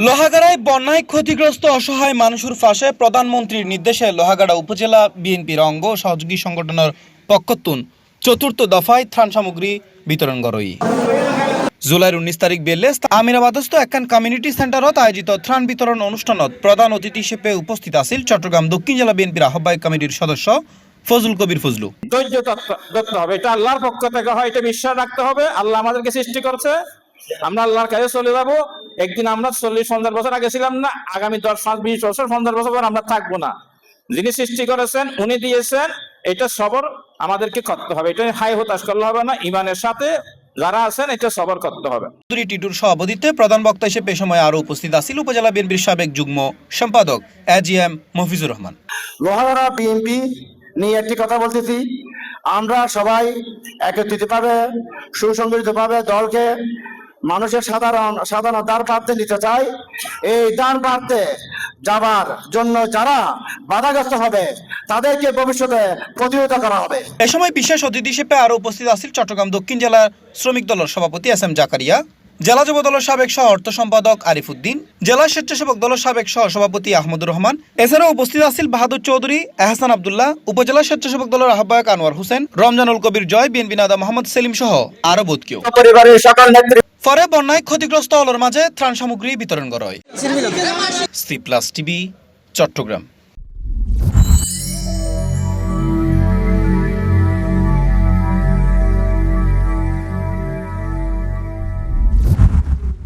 লোহাগাড়ায় বন্যায় ক্ষতিগ্রস্ত অসহায় মানুষের পাশে প্রধানমন্ত্রীর নির্দেশে লোহাগাড়া উপজেলা বিএনপির অঙ্গ সহযোগী সংগঠনের পক্ষতুন চতুর্থ দফায় ত্রাণ সামগ্রী বিতরণ করই। জুলাইর 19 তারিখ বেলে আমিরাবাদস্থ একখান কমিউনিটি সেন্টারত আয়োজিত ত্রাণ বিতরণ অনুষ্ঠানত প্রধান অতিথি হিসেবে উপস্থিত আছিল চট্টগ্রাম দক্ষিণ জেলা বিএনপির আহ্বায়ক কমিটির সদস্য ফজলুল কবির ফজলু। ধৈর্য ধরতে হবে, এটা আল্লাহর পক্ষ থেকে হয়, এটা বিশ্বাস রাখতে হবে। আল্লাহ আমাদেরকে সৃষ্টি করছে, আমরা আল্লাহর কাছে চলে যাবো। একদিন আমরা 40-50 বছর আগে ছিলাম না, আগামী 10-20 বছর 50 বছর পর আমরা থাকবো না। যিনি সৃষ্টি করেছেন উনি দিয়েছেন, এটা সবর আমাদেরকে করতে হবে। এটা হাই হতাশ করলে হবে না, ইমানের সাথে যারা আছেন এটা সবর করতে হবে। টিটুর সভাপতিত্বে প্রধান বক্তা হিসেবে এ সময় আরো উপস্থিত আছেন উপজেলা বিএনপির সাবেক যুগ্ম সম্পাদক এজিএম মফিজুর রহমান। লোহাগাড়া বিএনপি নিয়ে একটি কথা বলতেছি, আমরা সবাই একত্রিতভাবে সুসংগঠিতভাবে দলকে মানুষের সাধারণ দান প্রার্থী নিতে চাই। এই দান প্রার্থী যাবার জন্য যারা বাধাগ্রস্ত হবে তাদেরকে ভবিষ্যতে প্রতিহত করা হবে। এ সময় বিশেষ অতিথি হিসেবে আরো উপস্থিত আছেন চট্টগ্রাম দক্ষিণ জেলার শ্রমিক দলের সভাপতি এস এম জাকারিয়া, জেলা যুব দলের সাবেক সহ অর্থ সম্পাদক আরিফ উদ্দিন, জেলা স্বেচ্ছাসেবক দলের সাবেক সহ সভাপতি আহমদুর রহমান। এছাড়াও উপস্থিত আছেন বাহাদুর চৌধুরী, এহসান আবদুল্লাহ, উপজেলা স্বেচ্ছাসেবক দলের আহ্বায়ক আনোয়ার হোসেন, রমজানুল কবির জয়, বিএনপি নেতা মোহাম্মদ সেলিম সহ আরো বোধ কেউ। পরে বন্যায় ক্ষতিগ্রস্ত হলের মাঝে ত্রাণ সামগ্রী বিতরণ করা হয়। C plus TV, Chittagong.